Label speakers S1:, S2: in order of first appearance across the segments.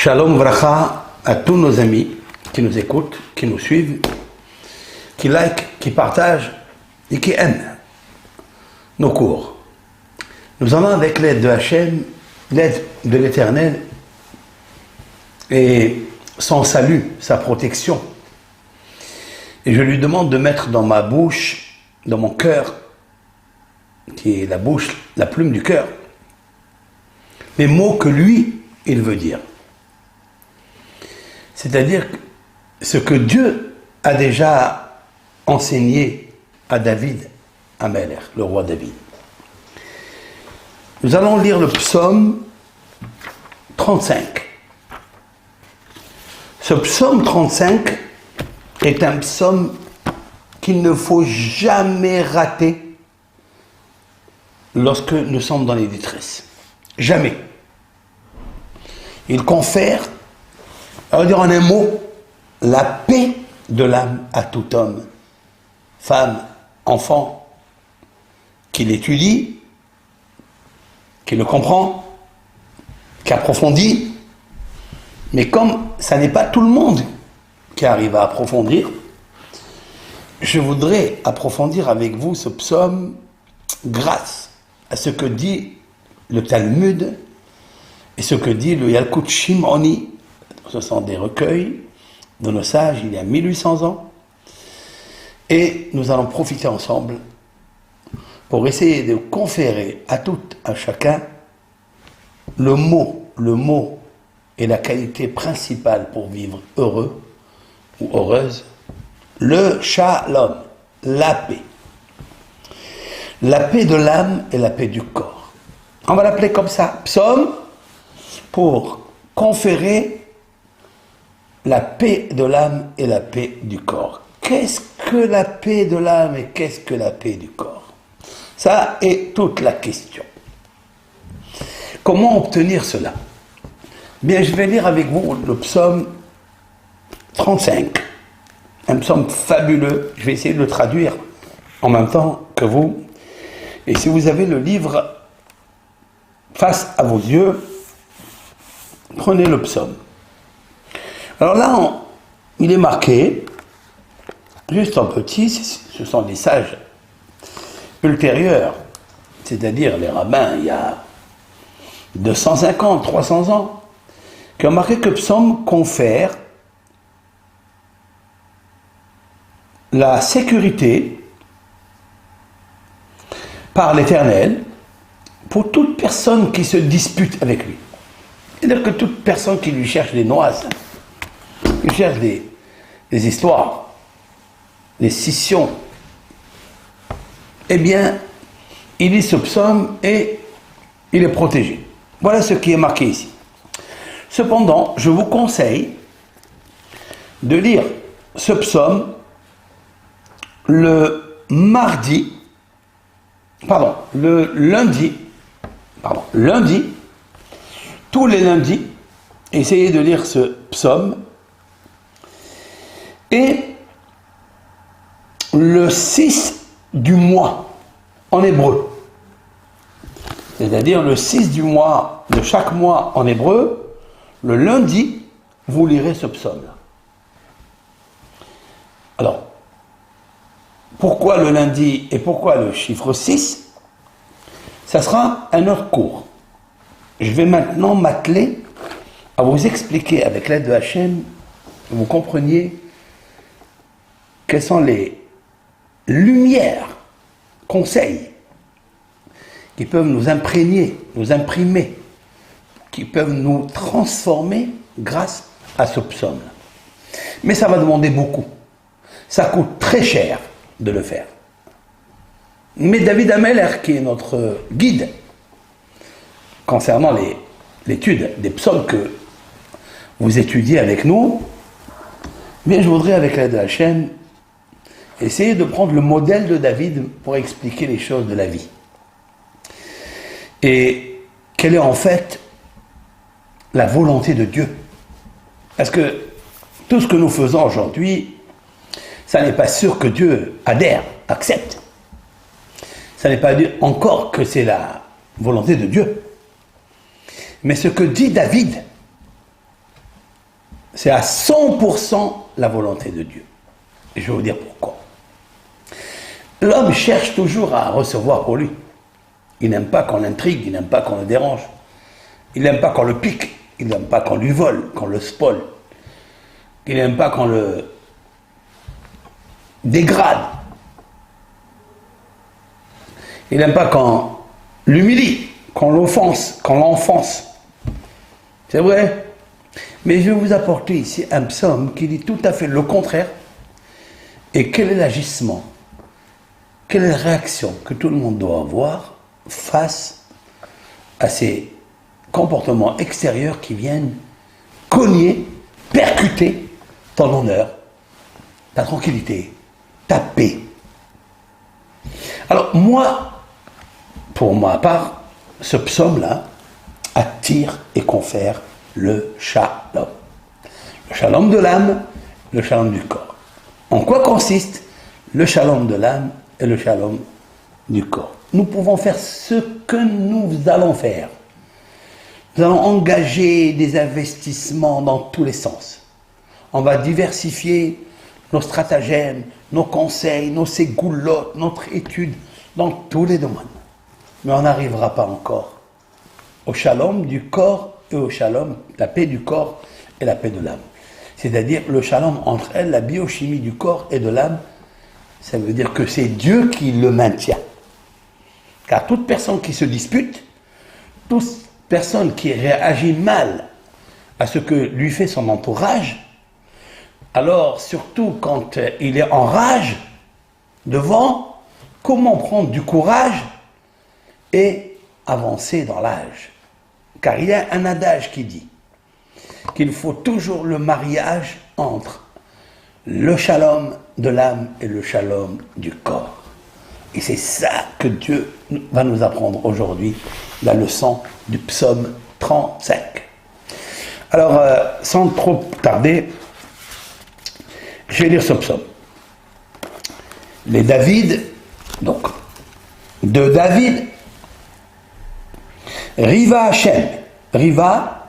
S1: Shalom Vracha à tous nos amis qui nous écoutent, qui nous suivent, qui likent, qui partagent et qui aiment nos cours. Nous allons avec l'aide de Hachem, l'aide de l'Éternel et son salut, sa protection. Et je lui demande de mettre dans ma bouche, dans mon cœur, qui est la bouche, la plume du cœur, les mots que lui, il veut dire. C'est-à-dire ce que Dieu a déjà enseigné à David, à Melech, le roi David. Nous allons lire le psaume 35. Ce psaume 35 est un psaume qu'il ne faut jamais rater lorsque nous sommes dans les détresses. Jamais. Il confère, on va dire en un mot, la paix de l'âme à tout homme, femme, enfant, qui l'étudie, qui le comprend, qui approfondit. Mais comme ça n'est pas tout le monde qui arrive à approfondir, je voudrais approfondir avec vous ce psaume grâce à ce que dit le Talmud et ce que dit le Yalkut Shimoni. Ce sont des recueils de nos sages il y a 1800 ans. Et nous allons profiter ensemble pour essayer de conférer à toutes, à chacun, le mot est la qualité principale pour vivre heureux ou heureuse, le shalom, la paix. La paix de l'âme et la paix du corps. On va l'appeler comme ça, psaume, pour conférer la paix de l'âme et la paix du corps. Qu'est-ce que la paix de l'âme et qu'est-ce que la paix du corps? Ça est toute la question. Comment obtenir cela? Bien, je vais lire avec vous le psaume 35. Un psaume fabuleux. Je vais essayer de le traduire en même temps que vous. Et si vous avez le livre face à vos yeux, prenez le psaume. Alors là, il est marqué, juste en petit, ce sont des sages ultérieurs, c'est-à-dire les rabbins il y a 250, 300 ans, qui ont marqué que le psaume confère la sécurité par l'Éternel pour toute personne qui se dispute avec lui. C'est-à-dire que toute personne qui lui cherche des noises, qui cherche des histoires, des scissions, eh bien, il lit ce psaume et il est protégé. Voilà ce qui est marqué ici. Cependant, je vous conseille de lire ce psaume le lundi, tous les lundis, essayez de lire ce psaume, et le 6 du mois en hébreu, c'est-à-dire le 6 du mois de chaque mois en hébreu, le lundi, vous lirez ce psaume-là. Alors, pourquoi le lundi et pourquoi le chiffre 6? Ça sera un autre cours. Je vais maintenant m'atteler à vous expliquer avec l'aide de Hachem, que vous compreniez quelles sont les lumières, conseils qui peuvent nous imprégner, nous imprimer, qui peuvent nous transformer grâce à ce psaume. Mais ça va demander beaucoup. Ça coûte très cher de le faire. Mais David Melech, qui est notre guide concernant l'étude des psaumes que vous étudiez avec nous, bien je voudrais avec l'aide de Hachem essayer de prendre le modèle de David pour expliquer les choses de la vie. Et quelle est en fait la volonté de Dieu. Parce que tout ce que nous faisons aujourd'hui, ça n'est pas sûr que Dieu adhère, accepte. Ça n'est pas encore que c'est la volonté de Dieu. Mais ce que dit David, c'est à 100% la volonté de Dieu. Et je vais vous dire pourquoi. L'homme cherche toujours à recevoir pour lui. Il n'aime pas qu'on l'intrigue, il n'aime pas qu'on le dérange. Il n'aime pas qu'on le pique, il n'aime pas qu'on lui vole, qu'on le spoile. Il n'aime pas qu'on le dégrade. Il n'aime pas qu'on l'humilie, qu'on l'offense, qu'on l'enfonce. C'est vrai. Mais je vais vous apporter ici un psaume qui dit tout à fait le contraire. Et quel est l'agissement, quelle est la réaction que tout le monde doit avoir face à ces comportements extérieurs qui viennent cogner, percuter ton honneur, ta tranquillité, ta paix. Alors moi, pour ma part, ce psaume-là attire et confère le shalom. Le shalom de l'âme, le shalom du corps. En quoi consiste le shalom de l'âme et le shalom du corps? Nous pouvons faire ce que nous allons faire. Nous allons engager des investissements dans tous les sens. On va diversifier nos stratagèmes, nos conseils, nos ségoulottes, notre étude dans tous les domaines. Mais on n'arrivera pas encore au shalom du corps et au shalom, la paix du corps et la paix de l'âme. C'est-à-dire le shalom entre elles, la biochimie du corps et de l'âme, ça veut dire que c'est Dieu qui le maintient. Car toute personne qui se dispute, toute personne qui réagit mal à ce que lui fait son entourage, alors surtout quand il est en rage devant, comment prendre du courage et avancer dans l'âge? Car il y a un adage qui dit qu'il faut toujours le mariage entre le shalom de l'âme et le shalom du corps. Et c'est ça que Dieu va nous apprendre aujourd'hui, la leçon du psaume 35. Alors, sans trop tarder, je vais lire ce psaume. Les David, donc, de David, Riva Hashem. Riva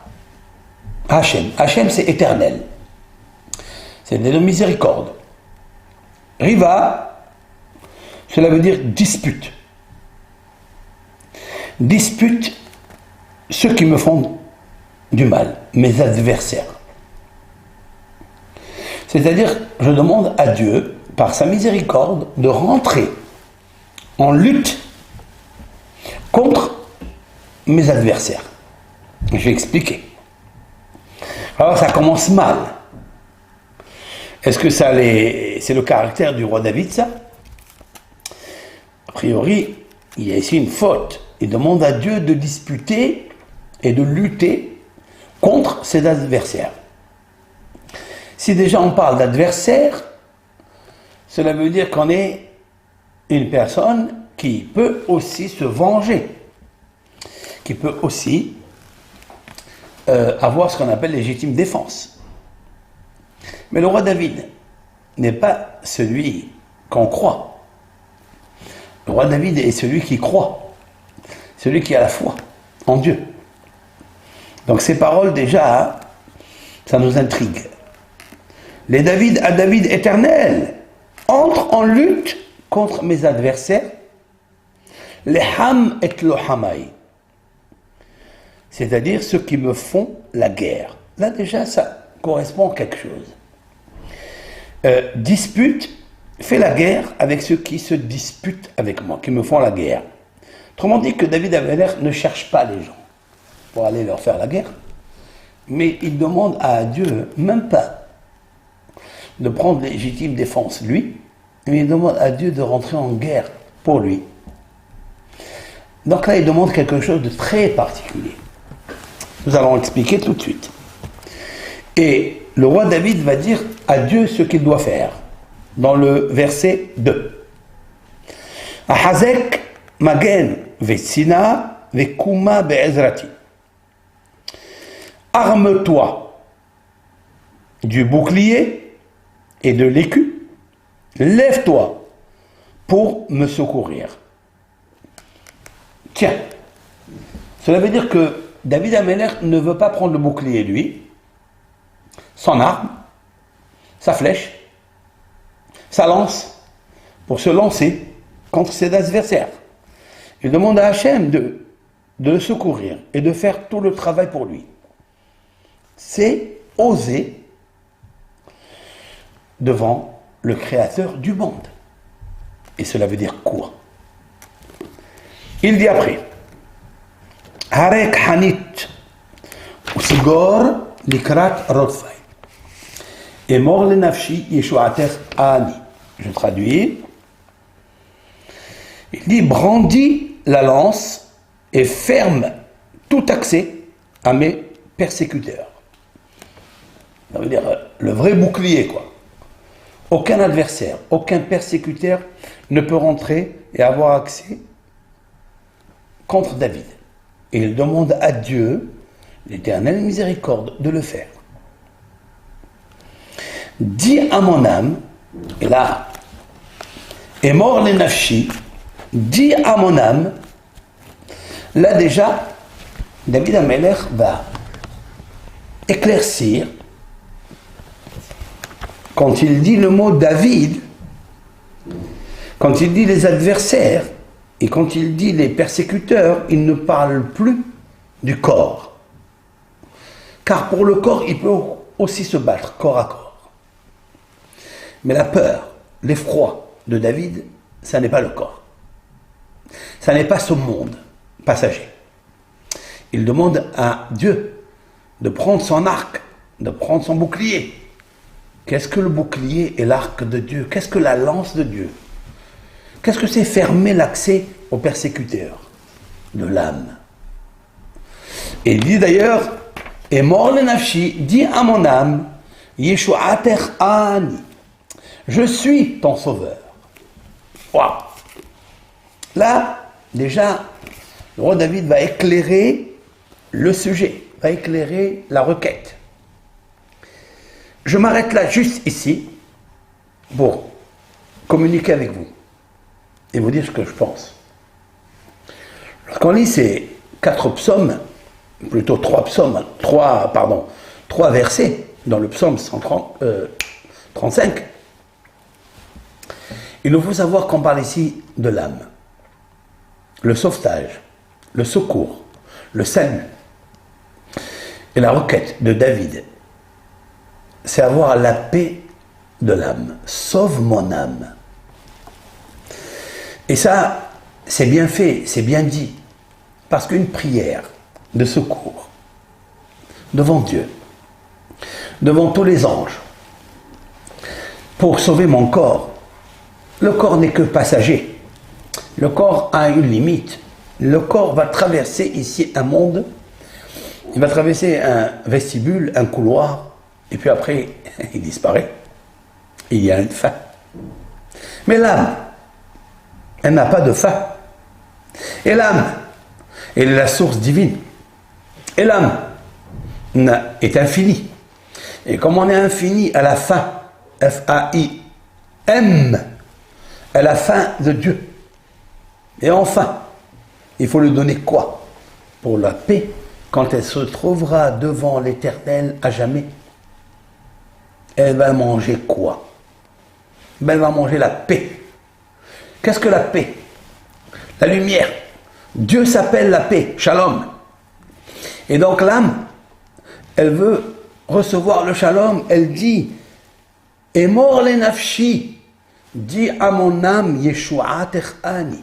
S1: Hashem. Hashem, c'est éternel. C'est de miséricorde. Riva, cela veut dire dispute. Dispute ceux qui me font du mal, mes adversaires. C'est-à-dire, je demande à Dieu, par sa miséricorde, de rentrer en lutte contre mes adversaires. Je vais expliquer. Alors, ça commence mal. Est-ce que c'est le caractère du roi David, ça? A priori, il y a ici une faute. Il demande à Dieu de disputer et de lutter contre ses adversaires. Si déjà on parle d'adversaire, cela veut dire qu'on est une personne qui peut aussi se venger, qui peut aussi avoir ce qu'on appelle légitime défense. Mais le roi David n'est pas celui qu'on croit. Le roi David est celui qui croit, celui qui a la foi en Dieu. Donc ces paroles déjà, ça nous intrigue. Les David à David éternel entrent en lutte contre mes adversaires. Les ham et le hamai. C'est-à-dire ceux qui me font la guerre. Là déjà, ça correspond à quelque chose. Dispute, fait la guerre avec ceux qui se disputent avec moi, qui me font la guerre. Autrement dit que David Ameller ne cherche pas les gens pour aller leur faire la guerre, mais il demande à Dieu, même pas de prendre légitime défense lui, mais il demande à Dieu de rentrer en guerre pour lui. Donc là, il demande quelque chose de très particulier. Nous allons expliquer tout de suite. Et le roi David va dire à Dieu ce qu'il doit faire. Dans le verset 2. Ahazek magen vetsina vekuma be'ezrati. Arme-toi du bouclier et de l'écu. Lève-toi pour me secourir. Tiens, cela veut dire que David Ameller ne veut pas prendre le bouclier lui, son arme, sa flèche, sa lance, pour se lancer contre ses adversaires. Il demande à Hachem de le secourir et de faire tout le travail pour lui. C'est oser devant le Créateur du monde. Et cela veut dire quoi? Il dit après, Harek Hanit, Usgor Likrat Rodfai, et mort le nafshi Yeshuater Ani. Je traduis. Il dit, brandis la lance et ferme tout accès à mes persécuteurs. Ça veut dire le vrai bouclier, quoi. Aucun adversaire, aucun persécuteur ne peut rentrer et avoir accès contre David. Et il demande à Dieu, l'Éternel miséricorde, de le faire. Dis à mon âme, et là, est mort les nafshi, dis à mon âme, là déjà, David Amelech va éclaircir, quand il dit le mot David, quand il dit les adversaires, et quand il dit les persécuteurs, il ne parle plus du corps. Car pour le corps, il peut aussi se battre corps à corps. Mais la peur, l'effroi de David, ça n'est pas le corps. Ça n'est pas ce monde passager. Il demande à Dieu de prendre son arc, de prendre son bouclier. Qu'est-ce que le bouclier et l'arc de Dieu? Qu'est-ce que la lance de Dieu? Qu'est-ce que c'est fermer l'accès aux persécuteurs de l'âme? Et il dit d'ailleurs, et mort le nafshi, dis à mon âme, Yeshuater Ani, je suis ton sauveur. Waouh! Là, déjà, le roi David va éclairer le sujet, va éclairer la requête. Je m'arrête là, juste ici, pour communiquer avec vous et vous dire ce que je pense. Lorsqu'on lit ces 4 psaumes, plutôt 3 psaumes, 3 versets dans le psaume 135, il nous faut savoir qu'on parle ici de l'âme, le sauvetage, le secours, le salut. Et la requête de David, c'est avoir la paix de l'âme. Sauve mon âme. Et ça, c'est bien fait, c'est bien dit. Parce qu'une prière de secours devant Dieu, devant tous les anges, pour sauver mon corps, le corps n'est que passager. Le corps a une limite. Le corps va traverser ici un monde, il va traverser un vestibule, un couloir, et puis après, il disparaît. Il y a une fin. Mais l'âme, elle n'a pas de fin. Et l'âme, elle est la source divine. Et l'âme est infinie. Et comme on est infini à la fin, F-A-I-M, à la fin de Dieu. Et enfin, il faut lui donner quoi? Pour la paix, quand elle se trouvera devant l'Éternel à jamais. Elle va manger quoi? Elle va manger la paix. Qu'est-ce que la paix? La lumière. Dieu s'appelle la paix, shalom. Et donc l'âme, elle veut recevoir le shalom. Elle dit, et mort les nafshi, dis à mon âme, Yeshuater Ani,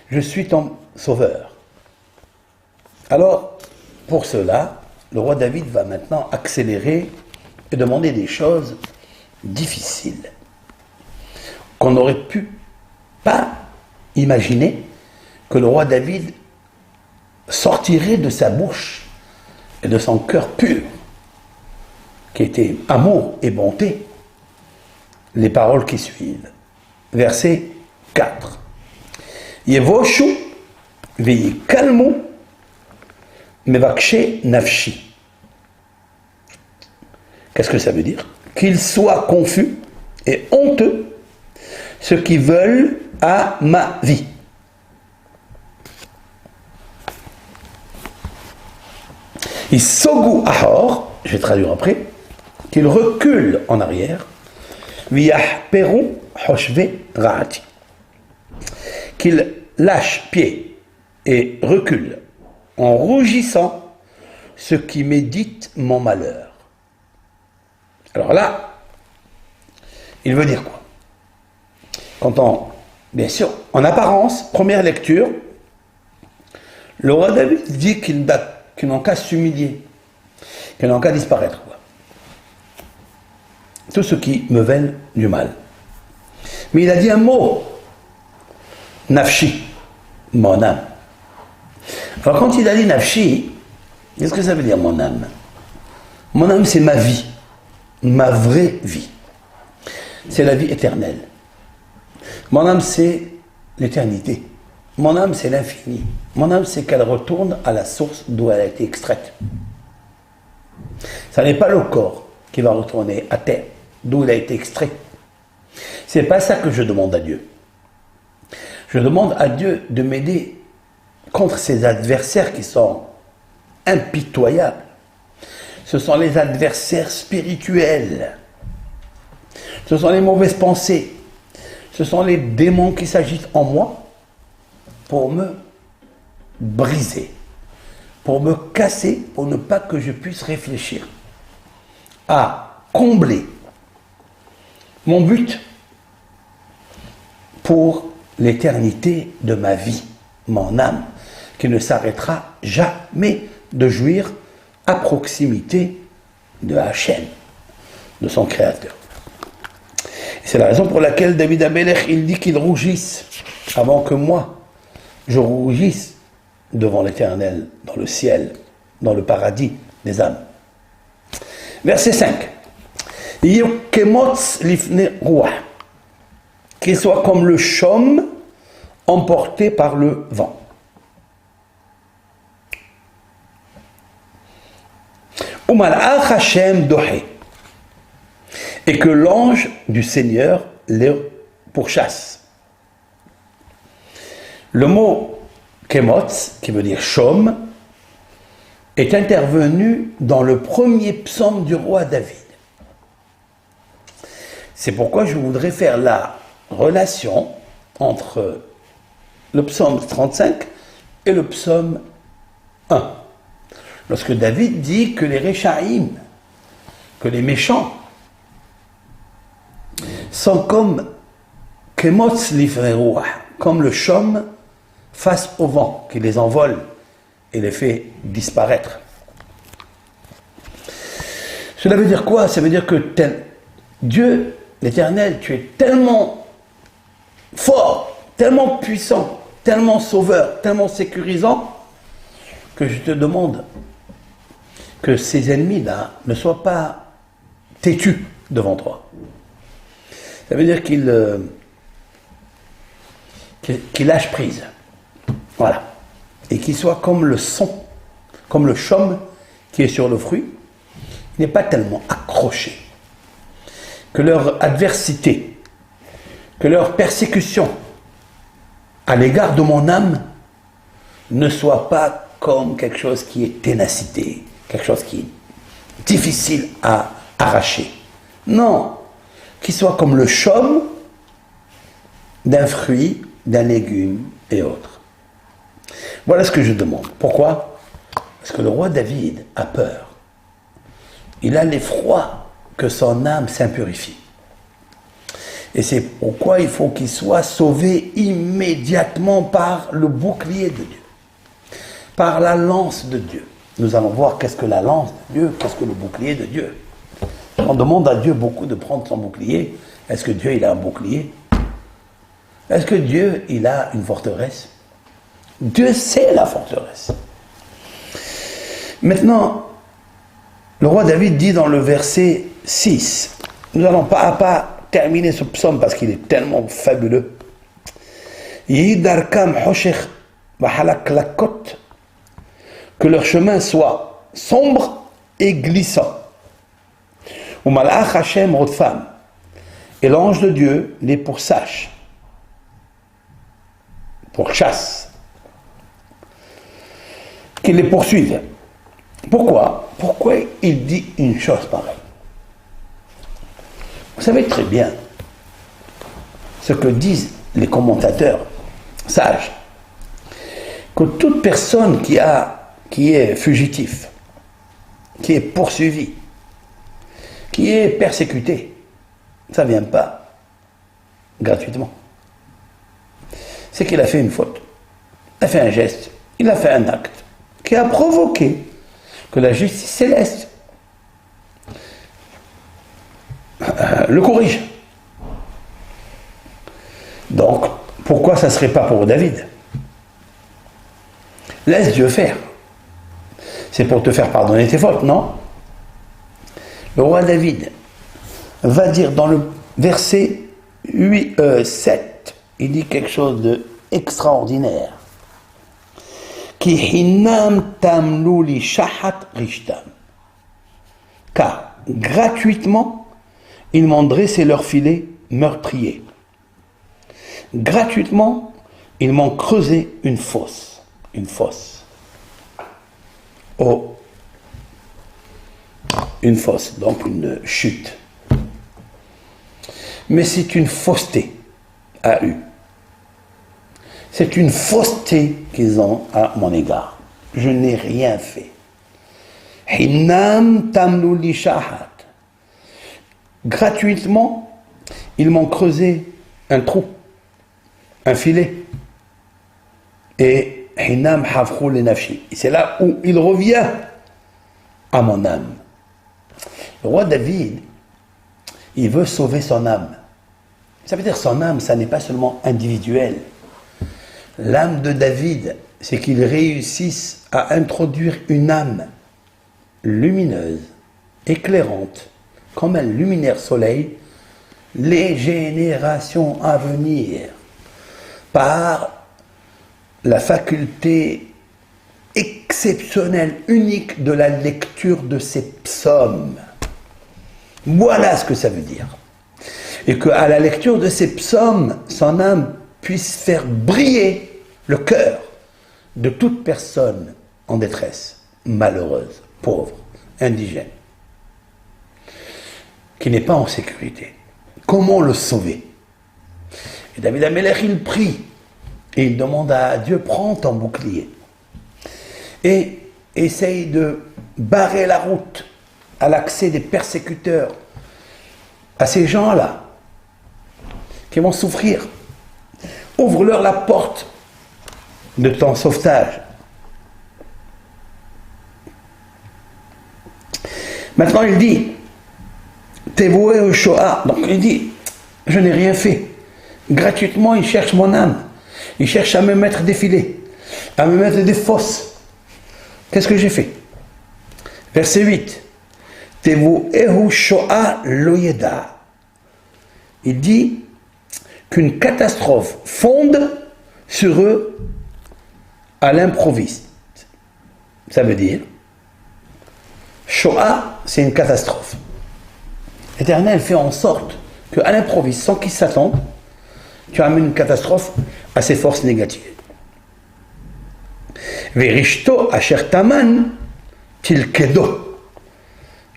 S1: je suis ton sauveur. Alors, pour cela, le roi David va maintenant accélérer et demander des choses difficiles qu'on n'aurait pu pas imaginer que le roi David sortirait de sa bouche et de son cœur pur, qui était amour et bonté, les paroles qui suivent. Verset 4. Yevoshu veyikalmu mevakshe nafshi. Qu'est-ce que ça veut dire? Qu'ils soient confus et honteux, ceux qui veulent à ma vie. Isogu ahor, je vais traduire après, qu'il recule en arrière, qu'il lâche pied et recule en rougissant ce qui médite mon malheur. Alors là, il veut dire quoi? Quand on, bien sûr, en apparence, première lecture, le roi David dit qu'ils n'ont qu'à s'humilier, qu'ils n'ont qu'à disparaître, quoi. Tout ce qui me veulent du mal. Mais il a dit un mot, nafshi, mon âme. Alors quand il a dit nafshi, qu'est-ce que ça veut dire mon âme? Mon âme, c'est ma vie, ma vraie vie. C'est la vie éternelle. Mon âme, c'est l'éternité. Mon âme, c'est l'infini. Mon âme, c'est qu'elle retourne à la source d'où elle a été extraite. Ça n'est pas le corps qui va retourner à terre, d'où il a été extrait. C'est pas ça que je demande à Dieu. Je demande à Dieu de m'aider contre ces adversaires qui sont impitoyables. Ce sont les adversaires spirituels. Ce sont les mauvaises pensées. Ce sont les démons qui s'agitent en moi pour me briser, pour me casser, pour ne pas que je puisse réfléchir à combler mon but pour l'éternité de ma vie, mon âme, qui ne s'arrêtera jamais de jouir à proximité de Hachem, de son Créateur. C'est la raison pour laquelle David Amelech, il dit qu'il rougisse avant que moi, je rougisse devant l'Éternel, dans le ciel, dans le paradis des âmes. Verset 5. Yukemotz lifne ruah, qu'il soit comme le chaume emporté par le vent. Umalach Hashem dohe, et que l'ange du Seigneur les pourchasse. Le mot Kemotz, qui veut dire chaume, est intervenu dans le premier psaume du roi David. C'est pourquoi je voudrais faire la relation entre le psaume 35 et le psaume 1. Lorsque David dit que les Réchaïm, que les méchants, sont comme Kemotz livrerouah, comme le chaume face au vent, qui les envole et les fait disparaître. Cela veut dire quoi? Ça veut dire que Dieu, l'Éternel, tu es tellement fort, tellement puissant, tellement sauveur, tellement sécurisant, que je te demande que ces ennemis-là ne soient pas têtus devant toi. Ça veut dire qu'ils lâchent prise. Voilà. Et qu'ils soient comme le son, comme le chaume qui est sur le fruit, il n'est pas tellement accroché. Que leur adversité, que leur persécution à l'égard de mon âme ne soit pas comme quelque chose qui est ténacité, quelque chose qui est difficile à arracher. Non, qu'il soit comme le chaume d'un fruit, d'un légume et autres. Voilà ce que je demande. Pourquoi? Parce que le roi David a peur. Il a l'effroi que son âme s'impurifie. Et c'est pourquoi il faut qu'il soit sauvé immédiatement par le bouclier de Dieu, par la lance de Dieu. Nous allons voir qu'est-ce que la lance de Dieu, qu'est-ce que le bouclier de Dieu. On demande à Dieu beaucoup de prendre son bouclier. Est-ce que Dieu, il a un bouclier? Est-ce que Dieu, il a une forteresse? Dieu, c'est la forteresse. Maintenant, le roi David dit dans le verset 6, nous n'allons pas à pas terminer ce psaume parce qu'il est tellement fabuleux. Que leur chemin soit sombre et glissant. Et l'ange de Dieu les pourchasse. Qu'il les poursuive. Pourquoi il dit une chose pareille? savez très bien ce que disent les commentateurs sages, que toute personne qui est fugitif, qui est poursuivi, qui est persécuté, ça ne vient pas gratuitement. C'est qu'il a fait une faute, il a fait un geste, il a fait un acte qui a provoqué que la justice céleste le corrige. Donc, pourquoi ça ne serait pas pour David? Laisse Dieu faire. C'est pour te faire pardonner tes fautes, non? Le roi David va dire dans le verset 7, il dit quelque chose d'extraordinaire. Ki hinam tamlu li shahat rishtam. Car gratuitement, ils m'ont dressé leur filet meurtrier. Gratuitement, ils m'ont creusé une fosse. Une fosse. Oh. Une fosse, donc une chute. Mais c'est une fausseté à eux. C'est une fausseté qu'ils ont à mon égard. Je n'ai rien fait. Hinam tamlu li shahat. Gratuitement, ils m'ont creusé un trou, un filet. Et hinam hafrou le nafshi. C'est là où il revient à mon âme. Le roi David, il veut sauver son âme. Ça veut dire son âme, ça n'est pas seulement individuel. L'âme de David, c'est qu'il réussisse à introduire une âme lumineuse, éclairante, comme un luminaire soleil, les générations à venir, par la faculté exceptionnelle, unique de la lecture de ces psaumes. Voilà ce que ça veut dire. Et qu'à la lecture de ces psaumes, son âme puisse faire briller le cœur de toute personne en détresse, malheureuse, pauvre, indigène, qui n'est pas en sécurité. Comment le sauver? Et David Amelech, il prie et il demande à Dieu, prends ton bouclier et essaye de barrer la route à l'accès des persécuteurs, à ces gens-là qui vont souffrir. Ouvre-leur la porte de ton sauvetage. Maintenant, il dit, t'es voué au Shoah. Donc, il dit, je n'ai rien fait. Gratuitement, il cherche mon âme. Il cherche à me mettre des filets, à me mettre des fosses. Qu'est-ce que j'ai fait? Verset 8. T'es voué au Shoah loyeda. Il dit qu'une catastrophe fonde sur eux à l'improviste. Ça veut dire, Shoah, c'est une catastrophe. L'Éternel fait en sorte qu'à l'improviste, sans qu'ils s'attendent, tu amènes une catastrophe à ces forces négatives. Verishto asher taman tilkedo.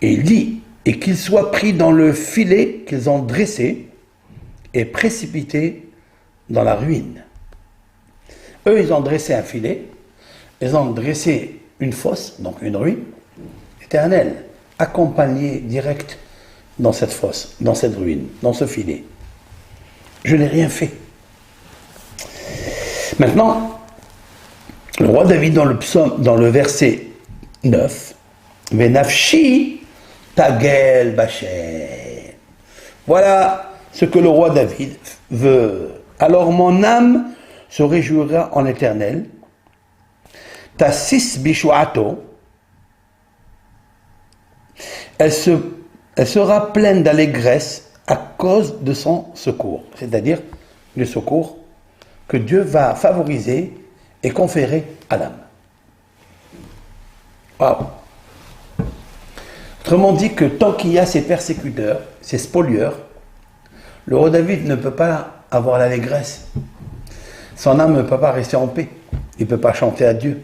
S1: Et il dit, et qu'ils soient pris dans le filet qu'ils ont dressé et précipités dans la ruine. Eux, ils ont dressé un filet, ils ont dressé une fosse, donc une ruine. L'Éternel, accompagné direct dans cette fosse, dans cette ruine, dans ce filet. Je n'ai rien fait. Maintenant, le roi David dans le psaume, dans le verset 9, Venafshi tagel bachem. Voilà ce que le roi David veut. Alors mon âme se réjouira en l'Éternel. Tassis bishuato. Elle sera pleine d'allégresse à cause de son secours. C'est-à-dire le secours que Dieu va favoriser et conférer à l'âme. Waouh! Autrement dit que tant qu'il y a ces persécuteurs, ces spolieurs, le roi David ne peut pas avoir l'allégresse. Son âme ne peut pas rester en paix. Il ne peut pas chanter à Dieu.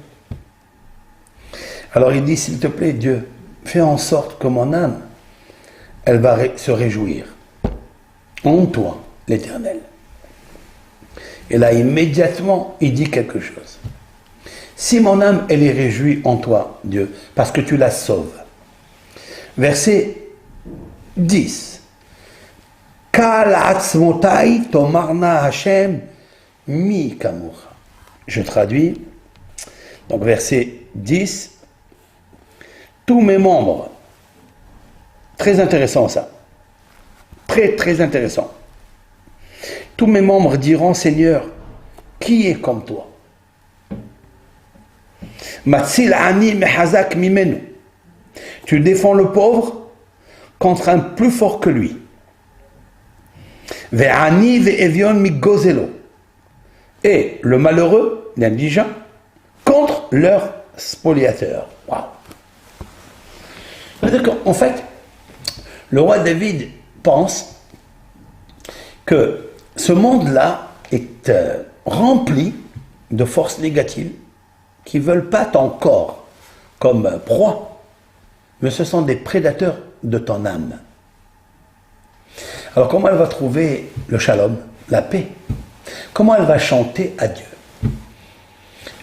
S1: Alors il dit, s'il te plaît, Dieu, fais en sorte que mon âme, elle va se réjouir. en toi, l'Éternel. Et là, immédiatement, il dit quelque chose. Si mon âme, elle est réjouie en toi, Dieu, parce que tu la sauves. Verset 10. Kal atzmotai tomarna Hashem mi kamocha. Je traduis. Donc, verset 10. Tous mes membres. Très intéressant ça. Très, très intéressant. Tous mes membres diront, Seigneur, qui est comme toi? Matsil ani mehazak mimenu. Tu défends le pauvre contre un plus fort que lui. Ve'ani ve'evion migozelo. Et le malheureux, l'indigent, contre leur spoliateur. Waouh! C'est-à-dire qu'en fait, le roi David pense que ce monde-là est rempli de forces négatives qui ne veulent pas ton corps comme proie, mais ce sont des prédateurs de ton âme. Alors comment elle va trouver le shalom, la paix? Comment elle va chanter à Dieu?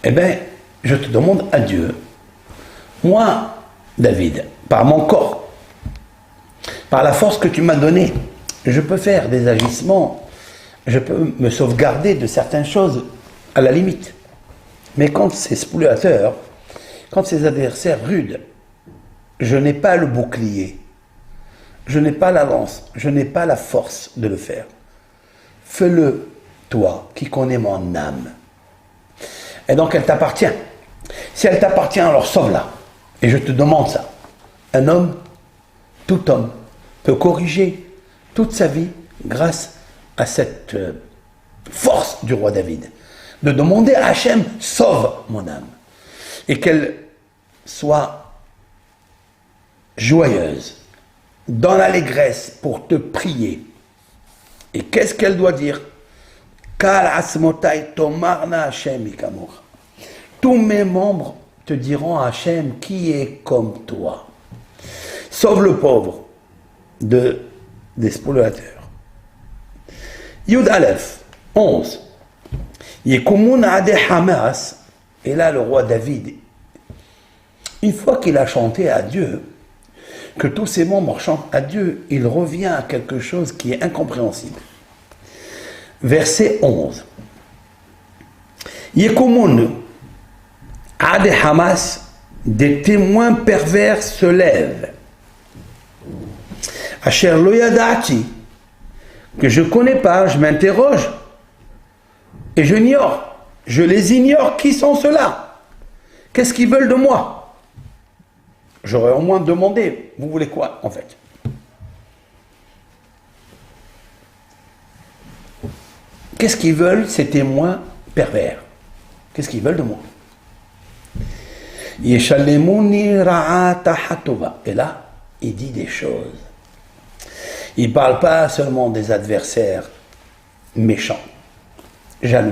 S1: Eh bien, je te demande à Dieu, moi, David, par mon corps, par la force que tu m'as donnée, je peux faire des agissements, je peux me sauvegarder de certaines choses à la limite. Mais quand c'est spoliateur, quand c'est adversaires rudes, je n'ai pas le bouclier, je n'ai pas la lance, je n'ai pas la force de le faire. Fais-le, toi, qui connais mon âme. Et donc elle t'appartient. Si elle t'appartient, alors sauve-la. Et je te demande ça. Un homme, tout homme, peut corriger toute sa vie grâce à cette force du roi David. De demander à Hachem, sauve mon âme. Et qu'elle soit joyeuse, dans l'allégresse pour te prier. Et qu'est-ce qu'elle doit dire? Kal asmotai tomarna Hachem ikamocha. Tous mes membres te diront à Hachem, qui est comme toi? Sauve le pauvre des spoliateurs. Yud Aleph, 11. Yekumun ade Hamas. Et là, le roi David, une fois qu'il a chanté à Dieu, que tous ses membres chantent à Dieu, il revient à quelque chose qui est incompréhensible. Verset 11. Yekumun ade Hamas, des témoins pervers se lèvent. Asher lo yadati, que je ne connais pas, je m'interroge et je ignore. Je les ignore. Qui sont ceux-là? Qu'est-ce qu'ils veulent de moi? J'aurais au moins demandé, vous voulez quoi en fait? Qu'est-ce qu'ils veulent ces témoins pervers? Qu'est-ce qu'ils veulent de moi? Yeshalemuni ra'ata hatova. Et là, il dit des choses. Il ne parle pas seulement des adversaires méchants, jaloux.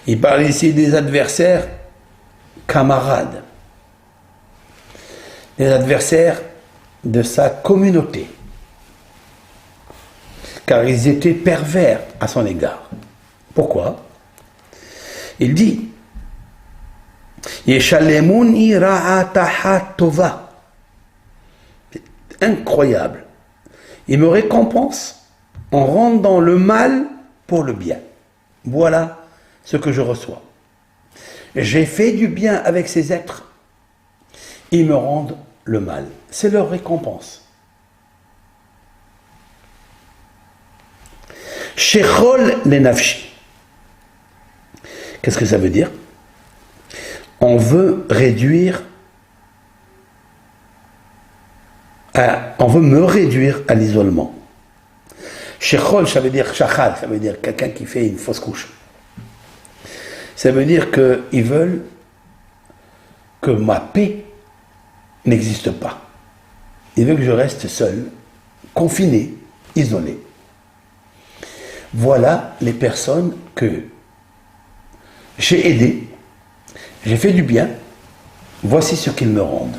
S1: Il parle ici des adversaires camarades, des adversaires de sa communauté, car ils étaient pervers à son égard. Pourquoi? Il dit Yeshalemuni ra'ataha tova. C'est incroyable. Il me récompense en rendant le mal pour le bien. Voilà ce que je reçois. J'ai fait du bien avec ces êtres. Ils me rendent le mal. C'est leur récompense. Shechol lenafshi. Qu'est-ce que ça veut dire? On veut réduire on veut me réduire à l'isolement. Shechol, ça veut dire shachal, ça veut dire quelqu'un qui fait une fausse couche. Ça veut dire qu'ils veulent que ma paix n'existe pas. Ils veulent que je reste seul, confiné, isolé. Voilà les personnes que j'ai aidées, j'ai fait du bien, voici ce qu'ils me rendent.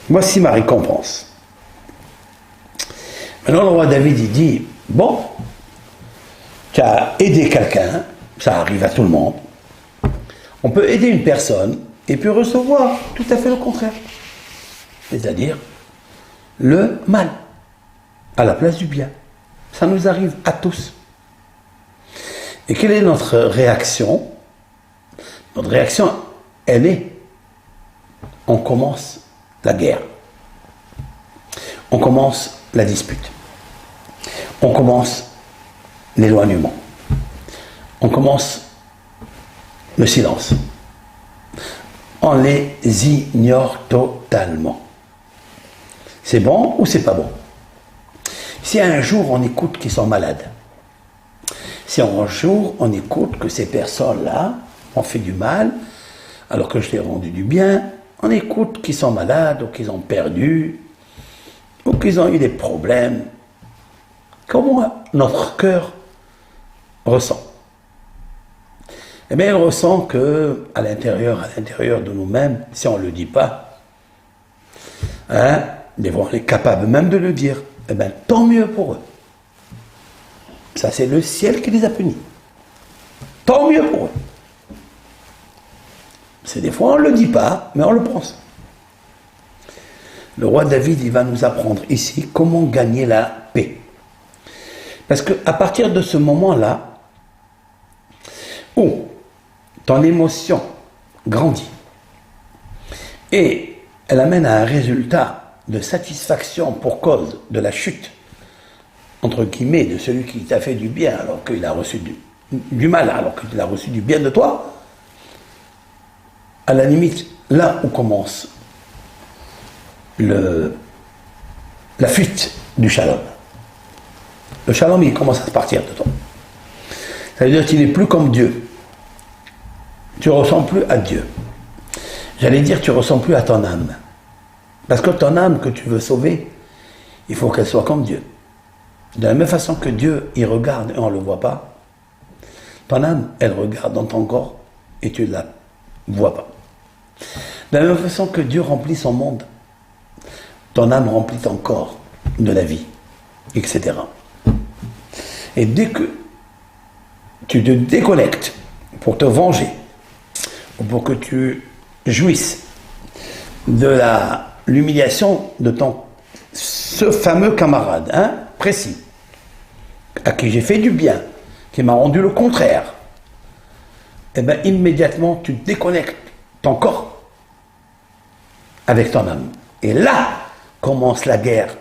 S1: Voici ma récompense. Maintenant, le roi David, il dit, bon, tu as aidé quelqu'un, ça arrive à tout le monde. On peut aider une personne et puis recevoir tout à fait le contraire. C'est-à-dire le mal à la place du bien. Ça nous arrive à tous. Et quelle est notre réaction? Notre réaction, elle est, on commence la guerre. On commence la dispute. On commence l'éloignement. On commence le silence. On les ignore totalement. C'est bon ou c'est pas bon? Si un jour on écoute qu'ils sont malades, si un jour on écoute que ces personnes-là ont fait du mal, alors que je t'ai rendu du bien, on écoute qu'ils sont malades ou qu'ils ont perdu, ou qu'ils ont eu des problèmes, comment notre cœur ressent? Eh bien, il ressent que à l'intérieur de nous-mêmes, si on ne le dit pas, des fois on est capable même de le dire, eh bien, tant mieux pour eux. Ça, c'est le ciel qui les a punis. Tant mieux pour eux. C'est des fois on ne le dit pas, mais on le pense. Le roi David, il va nous apprendre ici comment gagner la paix. Parce qu'à partir de ce moment-là, où ton émotion grandit et elle amène à un résultat de satisfaction pour cause de la chute, entre guillemets, de celui qui t'a fait du bien alors qu'il a reçu du mal, alors qu'il a reçu du bien de toi, à la limite, là où commence la fuite du shalom. Le shalom, il commence à partir de toi. Ça veut dire qu'il n'est plus comme Dieu. Tu ne ressens plus à Dieu. J'allais dire, tu ne ressens plus à ton âme. Parce que ton âme que tu veux sauver, il faut qu'elle soit comme Dieu. De la même façon que Dieu, il regarde et on ne le voit pas, ton âme, elle regarde dans ton corps et tu ne la vois pas. De la même façon que Dieu remplit son monde, ton âme remplit ton corps de la vie, etc. Et dès que tu te déconnectes pour te venger, ou pour que tu jouisses de l'humiliation de ce fameux camarade, précis, à qui j'ai fait du bien, qui m'a rendu le contraire, et bien immédiatement tu déconnectes ton corps avec ton âme. Et là commence la guerre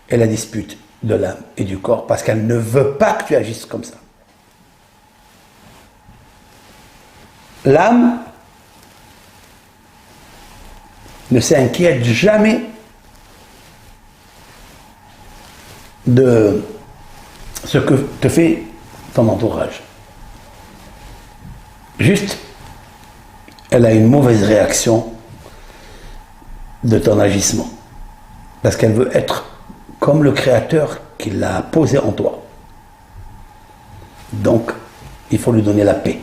S1: et la dispute de l'âme et du corps, parce qu'elle ne veut pas que tu agisses comme ça. L'âme ne s'inquiète jamais de ce que te fait ton entourage. Juste, elle a une mauvaise réaction de ton agissement. Parce qu'elle veut être comme le Créateur qui l'a posé en toi. Donc, il faut lui donner la paix.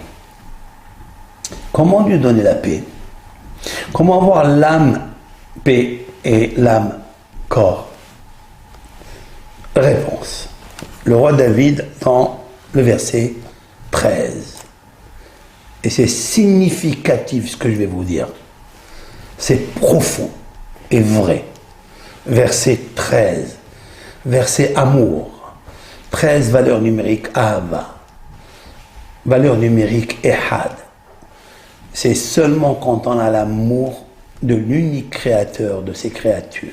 S1: Comment lui donner la paix? Comment avoir l'âme paix et l'âme corps? Réponse. Le roi David dans le verset 13. Et c'est significatif ce que je vais vous dire. C'est profond et vrai. Verset 13. Verset amour. 13, valeur numérique Ahava. Valeur numérique Ehad. C'est seulement quand on a l'amour de l'unique créateur de ces créatures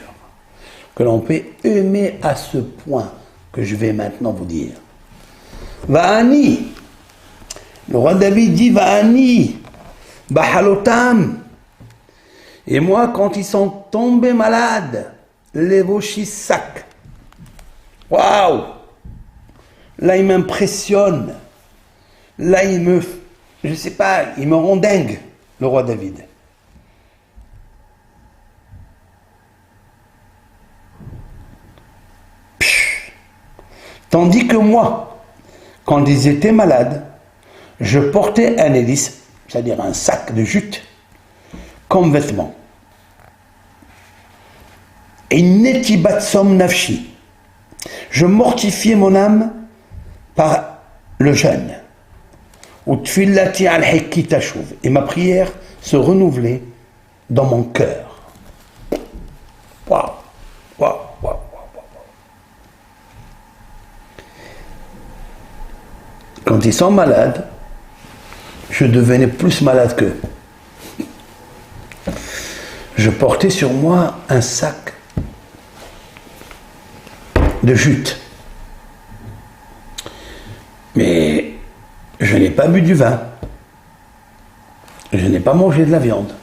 S1: que l'on peut aimer à ce point que je vais maintenant vous dire. Va'ani. Le roi David dit Va'ani. Bahalotam. Et moi, quand ils sont tombés malades, les Voshisak. Waouh! Là, il m'impressionne. Là, il me rend dingue, le roi David. Tandis que moi, quand ils étaient malades, je portais un hélice, c'est-à-dire un sac de jute, comme vêtement. Et netibatsom nafshi. Je mortifiais mon âme par le jeûne. Et ma prière se renouvelait dans mon cœur. Waouh, waouh, waouh, waouh. Quand ils sont malades, je devenais plus malade qu'eux. Je portais sur moi un sac de jute. Mais je n'ai pas bu du vin. Je n'ai pas mangé de la viande.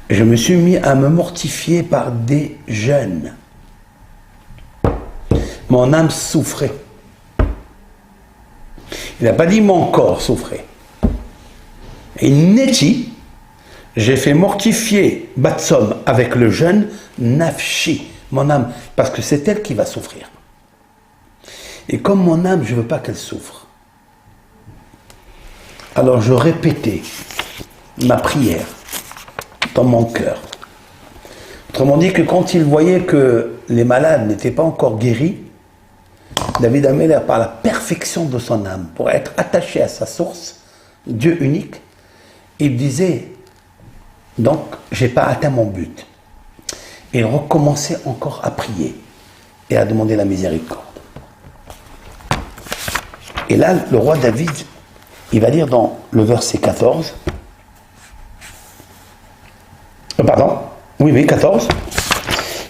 S1: Je me suis mis à me mortifier par des jeûnes. Mon âme souffrait. Il n'a pas dit mon corps souffrait. Et Neti, j'ai fait mortifier Batsom avec le jeûne Nafshi, mon âme, parce que c'est elle qui va souffrir. Et comme mon âme, je ne veux pas qu'elle souffre. Alors je répétais ma prière dans mon cœur. Autrement dit que quand il voyait que les malades n'étaient pas encore guéris, David Améler, par la perfection de son âme, pour être attaché à sa source, Dieu unique, il disait, donc, je n'ai pas atteint mon but. Et il recommençait encore à prier et à demander la miséricorde. Et là, le roi David, il va dire dans le verset 14, 14,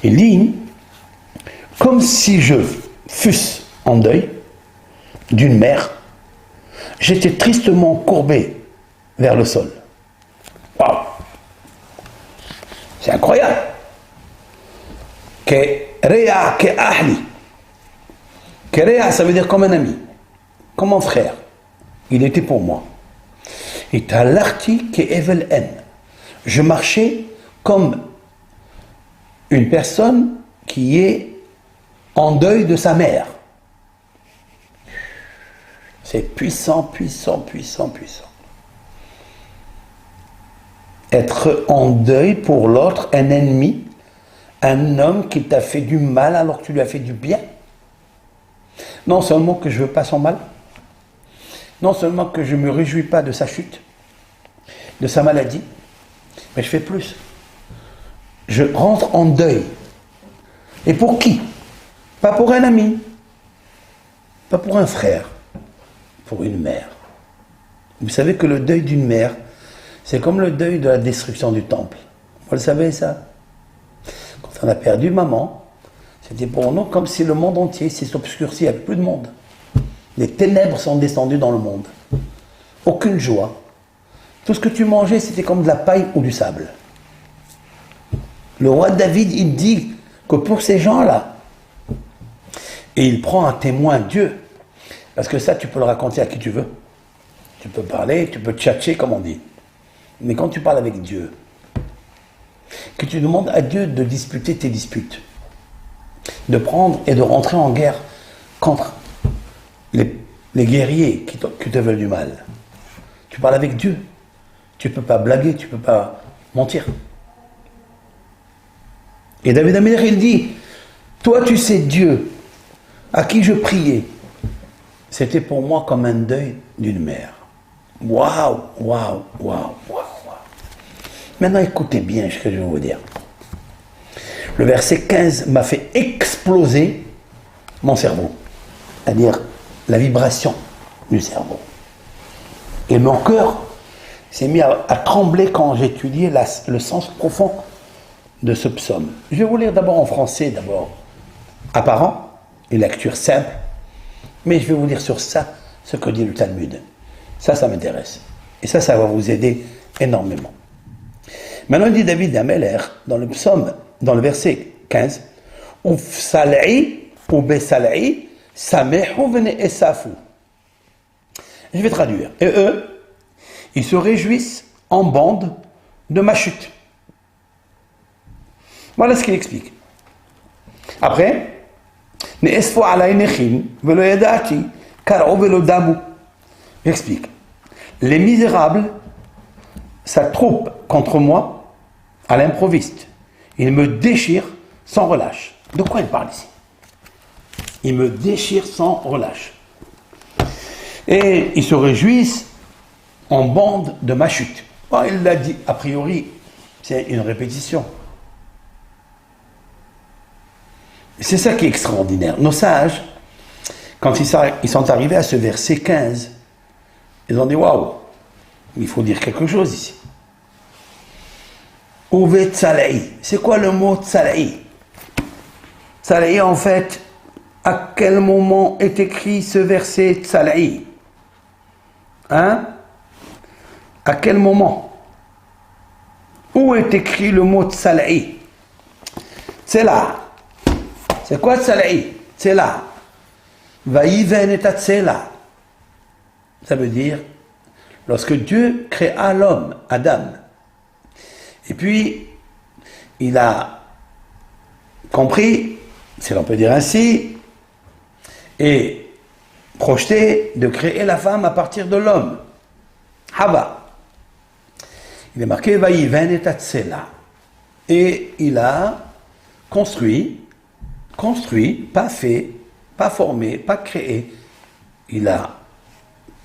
S1: il dit, comme si je fusse en deuil d'une mère, j'étais tristement courbé vers le sol. Waouh! C'est incroyable. Kerea ke ahli. Kerea, ça veut dire comme un ami, comme un frère. Il était pour moi. Et talarti ke evel en. Je marchais comme une personne qui est en deuil de sa mère. C'est puissant, puissant, puissant, puissant. Être en deuil pour l'autre, un ennemi, un homme qui t'a fait du mal alors que tu lui as fait du bien. Non seulement que je ne veux pas son mal, non seulement que je ne me réjouis pas de sa chute, de sa maladie, mais je fais plus. Je rentre en deuil. Et pour qui? Pas pour un ami, pas pour un frère, pour une mère. Vous savez que le deuil d'une mère, c'est comme le deuil de la destruction du temple. Vous le savez ça? Quand on a perdu maman, c'était pour nous comme si le monde entier s'est obscurci, il n'y avait plus de monde. Les ténèbres sont descendues dans le monde. Aucune joie. Tout ce que tu mangeais, c'était comme de la paille ou du sable. Le roi David, il dit que pour ces gens-là, et il prend un témoin Dieu, parce que ça, tu peux le raconter à qui tu veux. Tu peux parler, tu peux tchatcher, comme on dit. Mais quand tu parles avec Dieu, que tu demandes à Dieu de disputer tes disputes, de prendre et de rentrer en guerre contre les guerriers qui te veulent du mal. Tu parles avec Dieu. Tu ne peux pas blaguer, tu ne peux pas mentir. Et David Améler, il dit, toi tu sais Dieu, à qui je priais, c'était pour moi comme un deuil d'une mère. Waouh, waouh, waouh, waouh. Maintenant écoutez bien ce que je vais vous dire. Le verset 15 m'a fait exploser mon cerveau, c'est-à-dire la vibration du cerveau. Et mon cœur s'est mis à trembler quand j'étudiais le sens profond de ce psaume. Je vais vous lire d'abord en français, d'abord apparent, une lecture simple, mais je vais vous dire sur ça ce que dit le Talmud. Ça m'intéresse. Et ça va vous aider énormément. Maintenant, il dit David Améler, dans le psaume, dans le verset 15, Ufsal'i ou Besal'i, Samehu vene esafu. Je vais traduire. Et eux, ils se réjouissent en bande de ma chute. Voilà ce qu'il explique. Après, Ne'esfu alay nechin, velo yadati, kar'u velo damu. J'explique. Les misérables s'attroupent contre moi à l'improviste. Ils me déchirent sans relâche. De quoi il parle ici? Il me déchire sans relâche. Et ils se réjouissent en bande de ma chute. Bon, il l'a dit, a priori, c'est une répétition. C'est ça qui est extraordinaire. Nos sages, quand ils sont arrivés à ce verset 15, ils ont dit waouh, il faut dire quelque chose ici. Ouve Tzalaï. C'est quoi le mot Tzalaï? Tzalaï, en fait, à quel moment est écrit ce verset Tzalaï? Hein? À quel moment? Où est écrit le mot Tzalaï? C'est là. C'est quoi Tzalaï? C'est là. Vaïven et Tatsela. Ça veut dire, lorsque Dieu créa l'homme, Adam, et puis il a compris, si l'on peut dire ainsi, et projeté de créer la femme à partir de l'homme, Hava. Il est marqué Vaïven et Tatsela. Et il a construit, pas fait, pas formé, pas créé. Il a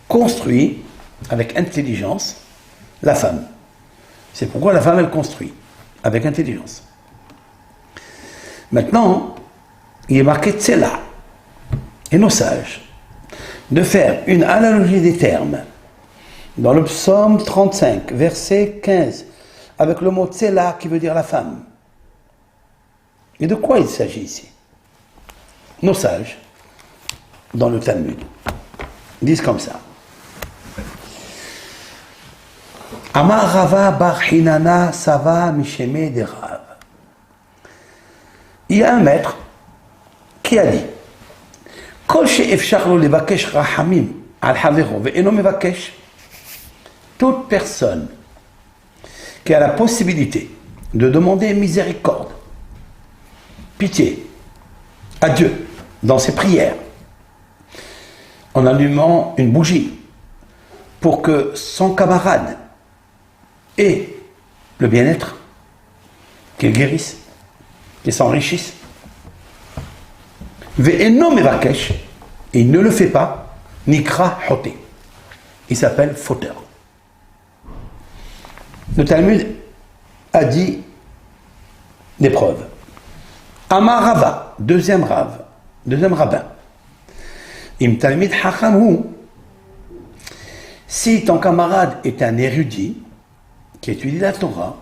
S1: construit avec intelligence la femme. C'est pourquoi la femme, elle construit avec intelligence. Maintenant, il est marqué Tsela. Et nos sages, de faire une analogie des termes dans le psaume 35, verset 15, avec le mot Tsela qui veut dire la femme. Et de quoi il s'agit ici? Nos sages, dans le Talmud, disent comme ça. Amar Rava bar Hinana Sava Misheme de Rav. Il y a un maître qui a dit Kol she'efshar lo levakesh rahamim al havero ve'eno mevakesh. Toute personne qui a la possibilité de demander miséricorde, pitié à Dieu dans ses prières, en allumant une bougie pour que son camarade ait le bien-être, qu'il guérisse, qu'il s'enrichisse. Ve'eno mevakesh, et il ne le fait pas, nikra hoté. Il s'appelle fauteur. Le Talmud a dit des preuves. Amar Rava, deuxième rabbin. Im Talmid Hachamhu, si ton camarade est un érudit qui étudie la Torah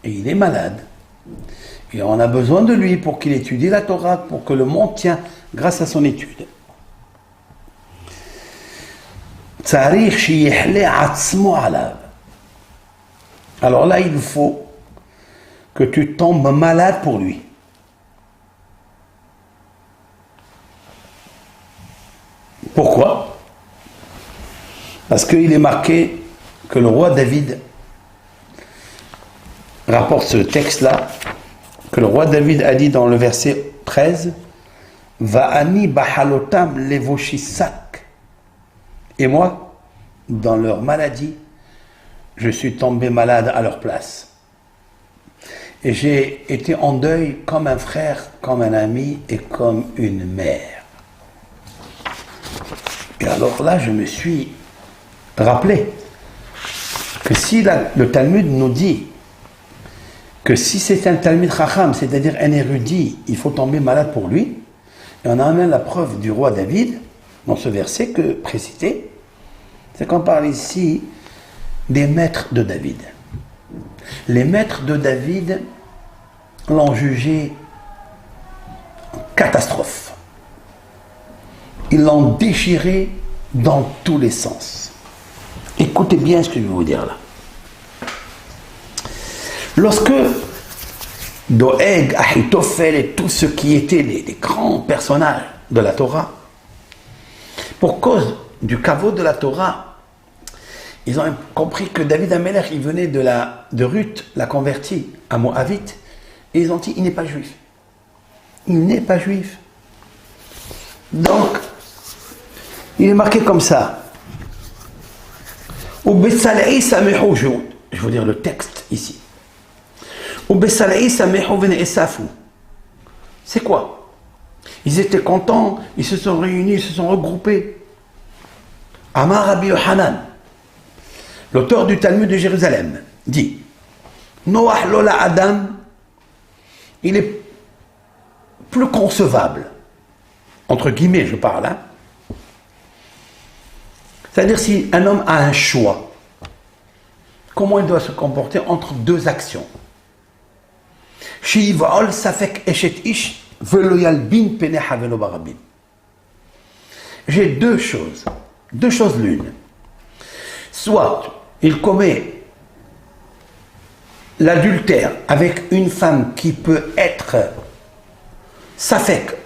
S1: et il est malade, et on a besoin de lui pour qu'il étudie la Torah, pour que le monde tient grâce à son étude. Tzarich shiyehle atzmo alav. Alors là, il faut que tu tombes malade pour lui. Pourquoi? Parce qu'il est marqué que le roi David rapporte ce texte-là, que le roi David a dit dans le verset 13, Va'ani bahalotam levoshisak. Et moi, dans leur maladie, je suis tombé malade à leur place. Et j'ai été en deuil comme un frère, comme un ami et comme une mère. Et alors là, je me suis rappelé que si le Talmud nous dit que si c'est un Talmid Chacham, c'est-à-dire un érudit, il faut tomber malade pour lui, et on a même la preuve du roi David, dans ce verset que précité, c'est qu'on parle ici des maîtres de David. Les maîtres de David l'ont jugé catastrophe. Ils l'ont déchiré dans tous les sens. Écoutez bien ce que je vais vous dire là. Lorsque Doeg, Ahitophel et tous ceux qui étaient les grands personnages de la Torah, pour cause du caveau de la Torah, ils ont compris que David Amelech, il venait de Ruth, la convertie à Moabite, et ils ont dit, il n'est pas juif. Il n'est pas juif. Donc, il est marqué comme ça. Je vais vous dire le texte ici. C'est quoi? Ils étaient contents, ils se sont réunis, ils se sont regroupés. Amar Rabbi Yohanan, l'auteur du Talmud de Jérusalem, dit Noach Lola Adam, il est plus concevable, entre guillemets je parle, hein. C'est-à-dire si un homme a un choix, comment il doit se comporter entre deux actions. Shiv'ol safek eshet ish velo yalbin peneha velo barabin. J'ai deux choses l'une. Soit il commet l'adultère avec une femme qui peut être safek,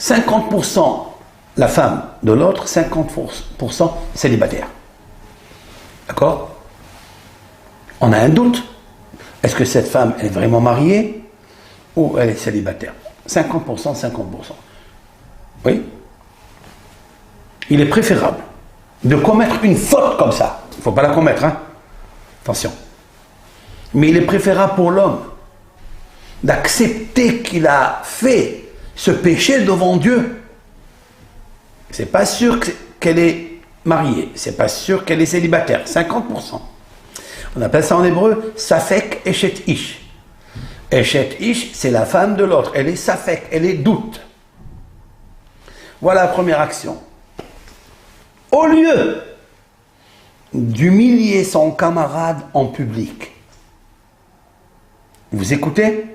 S1: 50% la femme de l'autre, 50% célibataire. D'accord? On a un doute. Est-ce que cette femme est vraiment mariée ou elle est célibataire? 50%, 50%. Oui? Il est préférable de commettre une faute comme ça. Il ne faut pas la commettre, hein? Attention. Mais il est préférable pour l'homme d'accepter qu'il a fait ce péché devant Dieu. C'est pas sûr qu'elle est mariée, c'est pas sûr qu'elle est célibataire, 50%. On appelle ça en hébreu safek eshet ish. Eshet ish, c'est la femme de l'autre, elle est safek, elle est doute. Voilà la première action. Au lieu d'humilier son camarade en public, vous écoutez?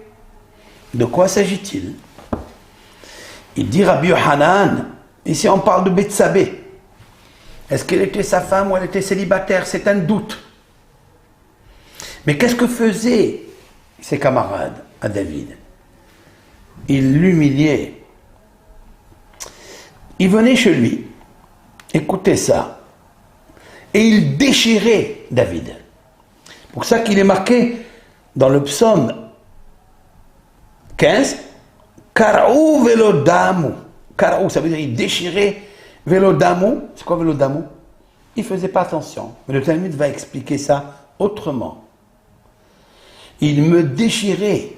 S1: De quoi s'agit-il? Il dit Rabbi Yohanan, ici on parle de Bethsabée. Est-ce qu'elle était sa femme ou elle était célibataire? C'est un doute. Mais qu'est-ce que faisaient ses camarades à David? Ils l'humiliaient. Ils venaient chez lui, écoutez ça, et ils déchiraient David. C'est pour ça qu'il est marqué dans le psaume 15, Kar'ou velodamu. Kar'ou, ça veut dire il déchirait velodamu. C'est quoi velodamu? Il ne faisait pas attention. Mais le Talmud va expliquer ça autrement. Il me déchirait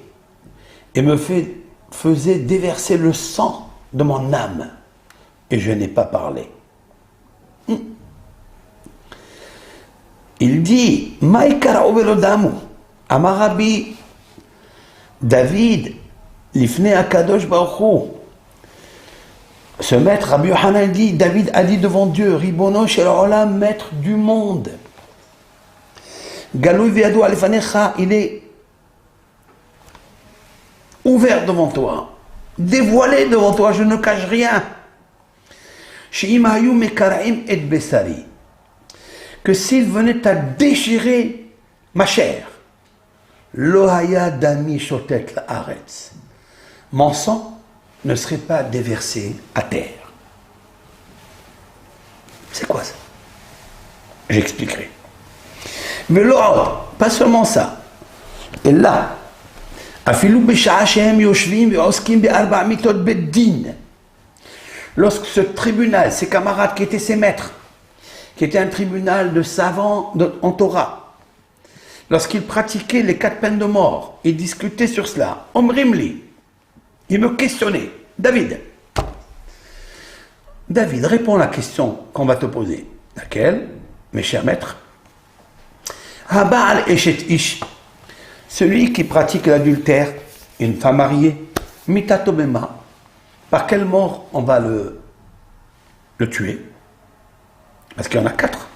S1: et me faisait déverser le sang de mon âme. Et je n'ai pas parlé. Il dit, Maï kara'ou velodamu. Amarabi David, l'ifne akadosh baruch hu. Ce maître, Rabbi Yohanan dit, David a dit devant Dieu, Ribono shel olam, maître du monde. Galoui viadou alefanecha, il est ouvert devant toi, dévoilé devant toi, je ne cache rien. She'im hayu mekaraim et besari, que s'il venait à déchirer ma chair, Lohaya dami shotet la'aretz, mon sang ne serait pas déversé à terre. C'est quoi ça? J'expliquerai. Mais l'ordre, pas seulement ça. Et là, lorsque ce tribunal, ses camarades qui étaient ses maîtres, qui était un tribunal de savants en Torah, lorsqu'ils pratiquaient les 4 peines de mort, ils discutaient sur cela. Omrimli, ils me questionnaient. David, réponds à la question qu'on va te poser. Laquelle, mes chers maîtres? Haba'al eshet ish, celui qui pratique l'adultère, une femme mariée, mitatobema, par quelle mort on va le tuer? Parce qu'il y en a 4.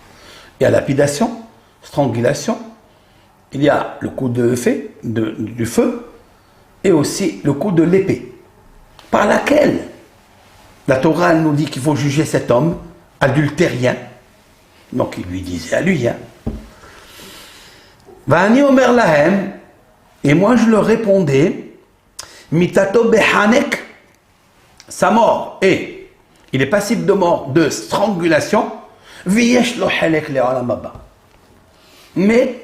S1: Il y a lapidation, strangulation, il y a le coup du feu, et aussi le coup de l'épée, par laquelle la Torah nous dit qu'il faut juger cet homme adultérien. Donc il lui disait à lui, hein. Va'ani omer lahem, et moi je leur répondais, mitato behanek, sa mort, et il est passible de mort de strangulation, v'yesh lo halek le'olam haba. Mais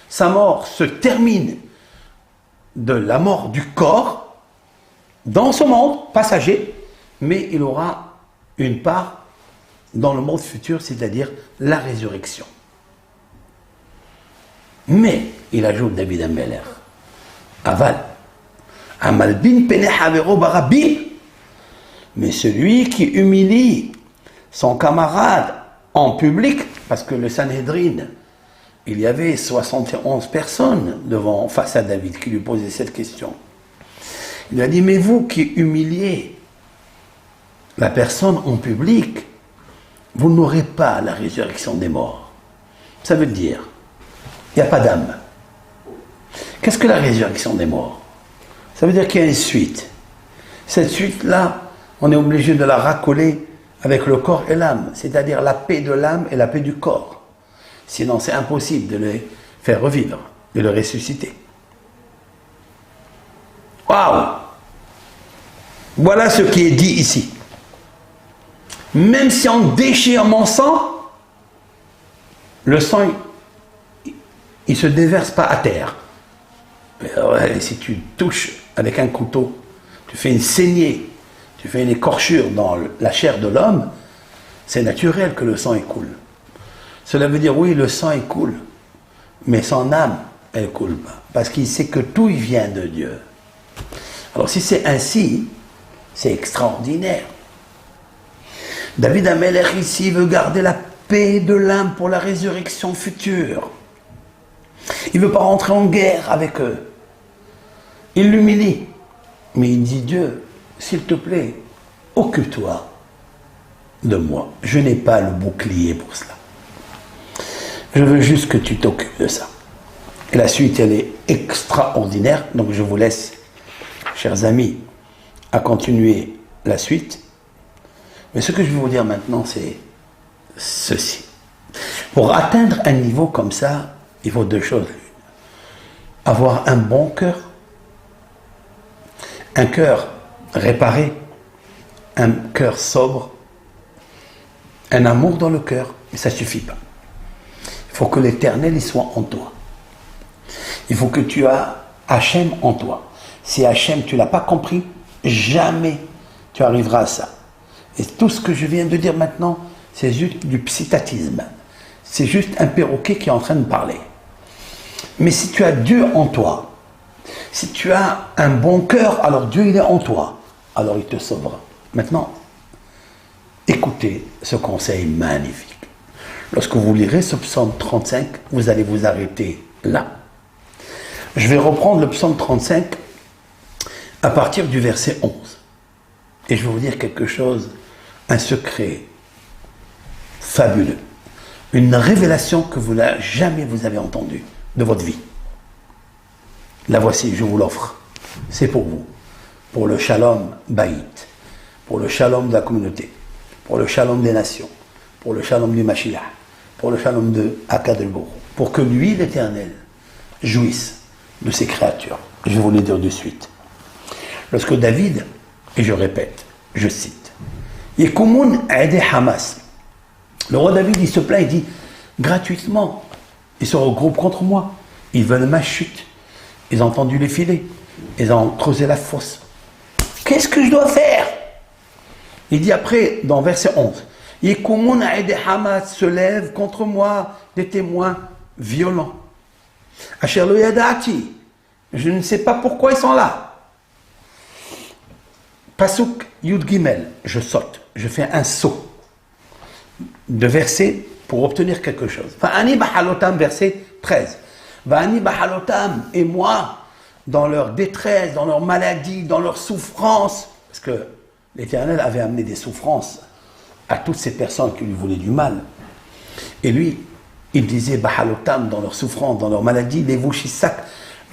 S1: sa mort se termine de la mort du corps dans ce monde passager, mais il aura une part dans le monde futur, c'est-à-dire la résurrection. Mais, il ajoute David Ameller, Aval, Amalbin penechavero barabim. Mais celui qui humilie son camarade en public, parce que le Sanhédrin, il y avait 71 personnes face à David qui lui posaient cette question. Il a dit, mais vous qui humiliez la personne en public, vous n'aurez pas la résurrection des morts. Ça veut dire, il n'y a pas d'âme. Qu'est-ce que la résurrection des morts? Ça veut dire qu'il y a une suite. Cette suite-là, on est obligé de la raccoler avec le corps et l'âme, c'est-à-dire la paix de l'âme et la paix du corps. Sinon, c'est impossible de les faire revivre, de les ressusciter. Waouh! Voilà ce qui est dit ici. Même si on déchire mon sang, le sang, il ne se déverse pas à terre. Et si tu touches avec un couteau, tu fais une saignée, tu fais une écorchure dans la chair de l'homme, c'est naturel que le sang écoule. Cela veut dire, oui, le sang écoule, mais son âme, elle ne coule pas. Parce qu'il sait que tout il vient de Dieu. Alors si c'est ainsi, c'est extraordinaire. David Amelech ici veut garder la paix de l'âme pour la résurrection future. Il ne veut pas rentrer en guerre avec eux. Il l'humilie. Mais il dit, Dieu, s'il te plaît, occupe-toi de moi. Je n'ai pas le bouclier pour cela. Je veux juste que tu t'occupes de ça. Et la suite, elle est extraordinaire. Donc je vous laisse, chers amis, à continuer la suite. Mais ce que je vais vous dire maintenant, c'est ceci. Pour atteindre un niveau comme ça, il faut deux choses. Avoir un bon cœur, un cœur réparé, un cœur sobre, un amour dans le cœur, mais ça ne suffit pas. Il faut que l'Éternel y soit en toi. Il faut que tu aies Hachem en toi. Si Hachem, tu ne l'as pas compris, jamais tu arriveras à ça. Et tout ce que je viens de dire maintenant, c'est juste du psittatisme. C'est juste un perroquet qui est en train de parler. Mais si tu as Dieu en toi, si tu as un bon cœur, alors Dieu il est en toi. Alors il te sauvera. Maintenant, écoutez ce conseil magnifique. Lorsque vous lirez ce psaume 35, vous allez vous arrêter là. Je vais reprendre le psaume 35 à partir du verset 11. Et je vais vous dire quelque chose, un secret fabuleux. Une révélation que jamais vous avez entendue de votre vie. La voici, je vous l'offre. C'est pour vous. Pour le shalom baït. Pour le shalom de la communauté. Pour le shalom des nations. Pour le shalom du Mashiach. Pour le shalom de Akadosh Baruch Hu. Pour que lui, l'Éternel, jouisse de ses créatures. Je vais vous le dire de suite. Lorsque David, et je répète, je cite, Yekumun aide Hamas. Le roi David, il se plaint, il dit, gratuitement, ils se regroupent contre moi. Ils veulent ma chute. Ils ont tendu les filets. Ils ont creusé la fosse. Qu'est-ce que je dois faire? Il dit après, dans verset 11, Yekumun aide Hamas se lève contre moi des témoins violents. Asher lo yadati. Je ne sais pas pourquoi ils sont là. Pasuk Yud Gimel. Je saute. Je fais un saut de verset pour obtenir quelque chose. Va'ani bahalotam, verset 13. Va'ani bahalotam, et moi, dans leur détresse, dans leur maladie, dans leur souffrance, parce que l'Éternel avait amené des souffrances à toutes ces personnes qui lui voulaient du mal. Et lui, il disait bahalotam, dans leur souffrance, dans leur maladie, les sac,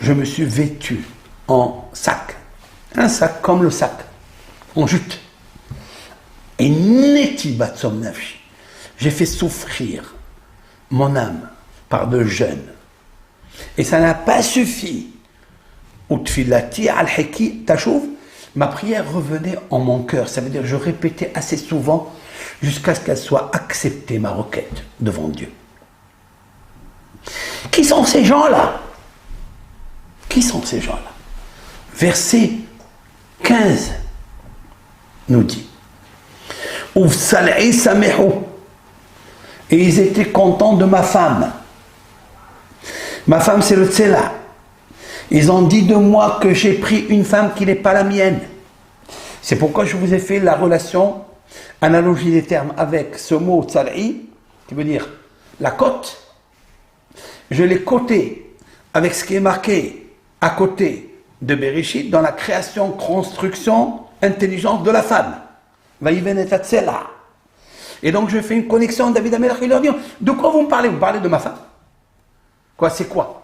S1: je me suis vêtu en sac. Un sac comme le sac, en jute. Et neti batsom nafshi. J'ai fait souffrir mon âme par de jeûnes. Et ça n'a pas suffi. Utfilati al-hiki tachouv. Ma prière revenait en mon cœur. Ça veut dire que je répétais assez souvent jusqu'à ce qu'elle soit acceptée, ma requête, devant Dieu. Qui sont ces gens-là? Qui sont ces gens-là? Verset 15 nous dit et ils étaient contents de ma femme. Ma femme, c'est le Tsela. Ils ont dit de moi que j'ai pris une femme qui n'est pas la mienne. C'est pourquoi je vous ai fait la relation, analogie des termes avec ce mot tsar'i, qui veut dire la côte. Je l'ai coté avec ce qui est marqué à côté de Bereshit dans la création, construction, intelligence de la femme. Et donc je fais une connexion, David Amelach, il leur dit, de quoi vous me parlez? Vous parlez de ma femme? Quoi, c'est quoi?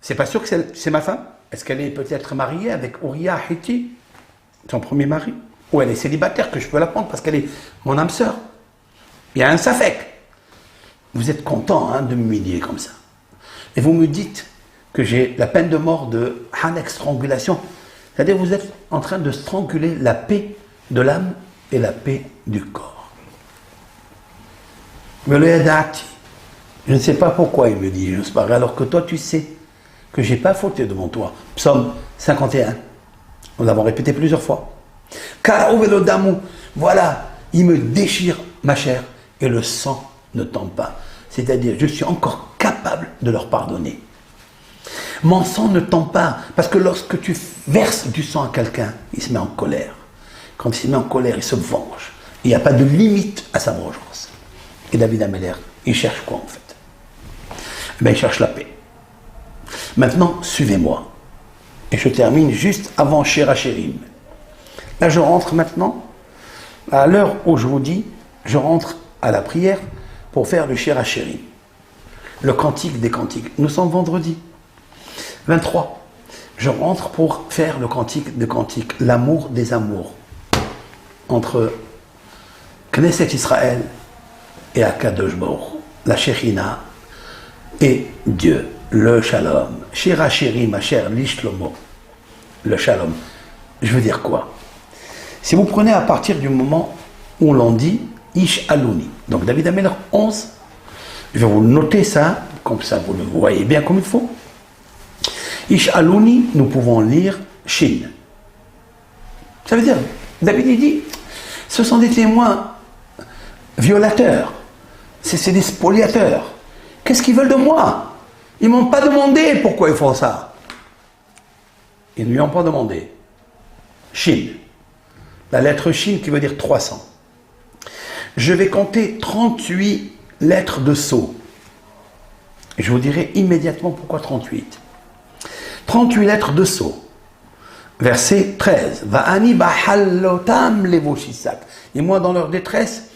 S1: C'est pas sûr que c'est ma femme? Est-ce qu'elle est peut-être mariée avec Uriah Hitti, son premier mari? Ou elle est célibataire, que je peux la prendre parce qu'elle est mon âme sœur? Il y a un safek. Vous êtes content de m'humilier comme ça. Et vous me dites que j'ai la peine de mort de Hanek, strangulation. C'est-à-dire vous êtes en train de stranguler la paix de l'âme et la paix du corps. Mais le Yadati, je ne sais pas pourquoi il me dit, je ne sais pas, alors que toi tu sais que je n'ai pas fauté devant toi. Psaume 51, nous l'avons répété plusieurs fois. Voilà, il me déchire ma chair et le sang ne tombe pas. C'est-à-dire, je suis encore capable de leur pardonner. Mon sang ne tombe pas, parce que lorsque tu verses du sang à quelqu'un, il se met en colère. Quand il se met en colère, il se venge. Il n'y a pas de limite à sa vengeance. Et David Amelach, il cherche quoi en fait? Il cherche la paix. Maintenant, suivez-moi. Et je termine juste avant Shirachirim. Là, je rentre maintenant, à l'heure où je vous dis, je rentre à la prière pour faire le Shirachirim. Le cantique des cantiques. Nous sommes vendredi 23. Je rentre pour faire le cantique des cantiques, l'amour des amours, entre Knesset Israël et Akadosh Baruch, la Shekhinah et Dieu, le Shalom. Shirachirim, ma chère Lishlomo, le Shalom. Je veux dire quoi? Si vous prenez à partir du moment où l'on dit Ish Aluni, donc David Amelach 11, je vais vous noter ça, comme ça vous le voyez bien comme il faut. Ish Aluni, nous pouvons lire Shin. Ça veut dire, David il dit, ce sont des témoins violateurs, c'est des spoliateurs. Qu'est-ce qu'ils veulent de moi? Ils ne m'ont pas demandé pourquoi ils font ça. Ils ne lui ont pas demandé. Shin. La lettre Shin qui veut dire 300. Je vais compter 38 lettres de sceau. Je vous dirai immédiatement pourquoi 38. 38 lettres de sceau. Verset 13. Va'ani ba'hallotam levoshisak. Et moi, dans leur détresse,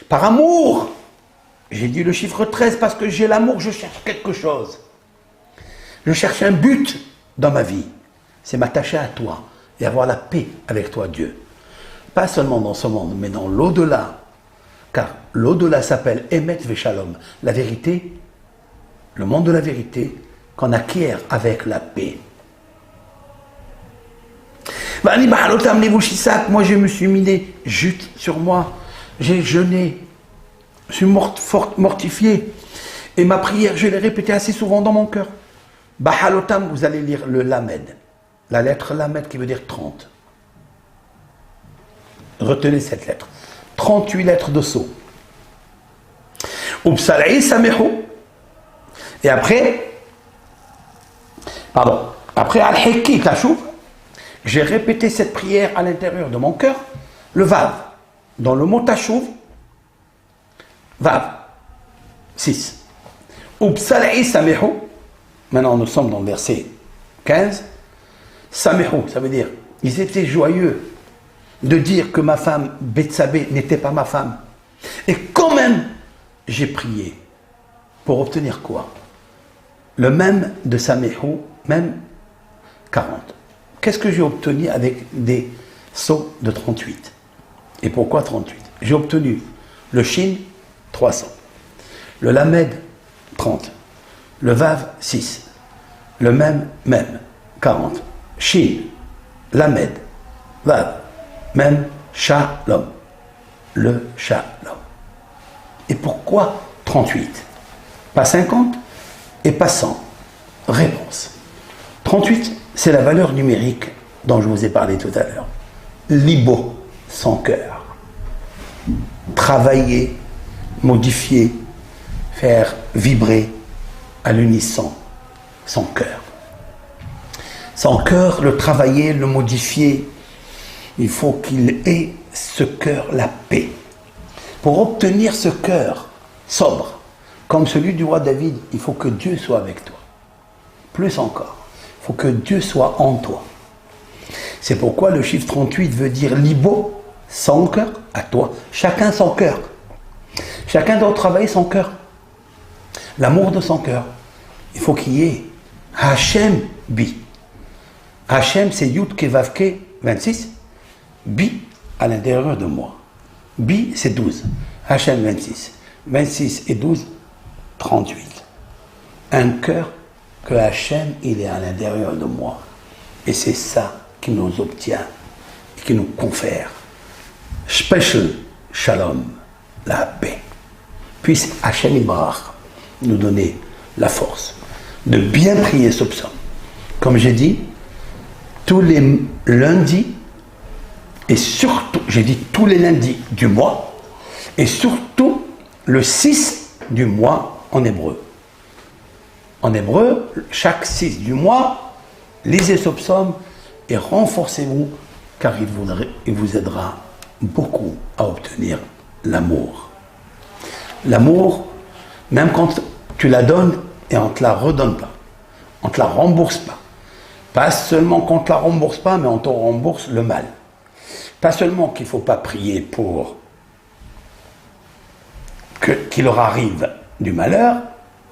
S1: par amour, j'ai dit le chiffre 13 parce que j'ai l'amour, je cherche quelque chose. Je cherche un but dans ma vie. C'est m'attacher à toi et avoir la paix avec toi, Dieu. Pas seulement dans ce monde, mais dans l'au-delà. Car l'au-delà s'appelle Emet Veshalom, la vérité, le monde de la vérité qu'on acquiert avec la paix. Moi je me suis mis jute sur moi, j'ai jeûné, je suis mortifié. Et ma prière, je l'ai répétée assez souvent dans mon cœur. Bahalotam, vous allez lire le Lamed, la lettre Lamed qui veut dire 30. Retenez cette lettre. 38 lettres de sceau. Et après, après Al-Hekki Tachouv, j'ai répété cette prière à l'intérieur de mon cœur, le Vav. Dans le mot Tachouv, Vav, 6. Maintenant nous sommes dans le verset 15. Samehu, ça veut dire, ils étaient joyeux de dire que ma femme Bethsabée n'était pas ma femme. Et quand même, j'ai prié pour obtenir quoi? Le même de Samehu, même 40. Qu'est-ce que j'ai obtenu avec des sceaux de 38? Et pourquoi 38? J'ai obtenu le Shin, 300. Le Lamed, 30. Le Vav, 6. Le même, 40. Shin, Lamed, Vav, même Shalom. Le Shalom. Et pourquoi 38? Pas 50 et pas 100. Réponse. 38, c'est la valeur numérique dont je vous ai parlé tout à l'heure. Libo, son cœur. Travailler, modifier, faire vibrer à l'unisson son cœur. Son cœur, le travailler, le modifier, il faut qu'il ait ce cœur, la paix. Pour obtenir ce cœur sobre, comme celui du roi David, il faut que Dieu soit avec toi. Plus encore, il faut que Dieu soit en toi. C'est pourquoi le chiffre 38 veut dire libo, son cœur, à toi. Chacun son cœur. Chacun doit travailler son cœur. L'amour de son cœur. Il faut qu'il y ait Hachem Bi. Hachem, c'est Yud Kevavke 26. Bi à l'intérieur de moi. Bi, c'est 12. Hachem 26. 26 et 12, 38. Un cœur que Hachem, il est à l'intérieur de moi. Et c'est ça qui nous obtient, qui nous confère. Special Shalom, la paix. Puisse Hachem Ibrach nous donner la force de bien prier ce psaume. Comme j'ai dit, tous les lundis, et surtout, j'ai dit tous les lundis du mois, et surtout le 6 du mois en hébreu. En hébreu, chaque 6 du mois, lisez ce psaume et renforcez-vous, car il vous aidera beaucoup à obtenir l'amour. L'amour, même quand tu la donnes et on ne te la redonne pas, on ne te la rembourse pas. Pas seulement qu'on ne te la rembourse pas, mais on te rembourse le mal. Pas seulement qu'il ne faut pas prier pour qu'il leur arrive du malheur,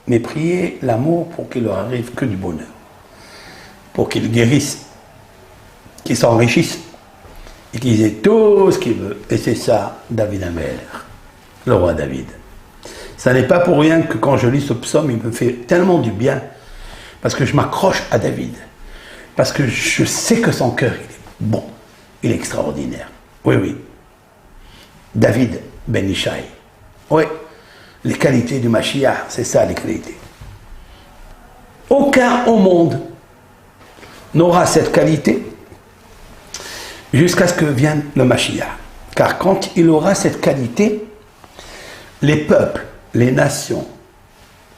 S1: mais prier l'amour pour qu'il leur arrive que du bonheur. Pour qu'ils guérissent, qu'ils s'enrichissent et qu'ils aient tout ce qu'ils veulent. Et c'est ça, David Améler, le roi David. Ça n'est pas pour rien que quand je lis ce psaume, il me fait tellement du bien, parce que je m'accroche à David. Parce que je sais que son cœur, il est bon, il est extraordinaire. Oui, oui. David Ben Ishaï. Oui, les qualités du Mashiach, c'est ça les qualités. Aucun au monde n'aura cette qualité jusqu'à ce que vienne le Mashiach. Car quand il aura cette qualité, les peuples, les nations,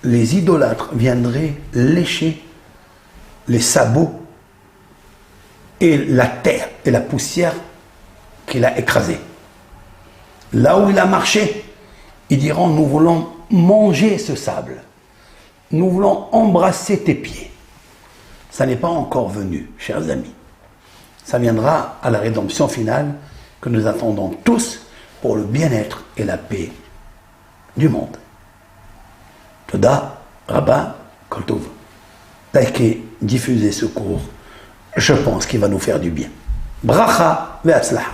S1: les idolâtres viendraient lécher les sabots et la terre et la poussière qu'il a écrasée. Là où il a marché, ils diront, nous voulons manger ce sable. Nous voulons embrasser tes pieds. Ça n'est pas encore venu, chers amis. Ça viendra à la rédemption finale que nous attendons tous pour le bien-être et la paix du monde. Toda, Rabba, Koltov. Likez, diffusez ce cours. Je pense qu'il va nous faire du bien. Bracha ve'atzlacha.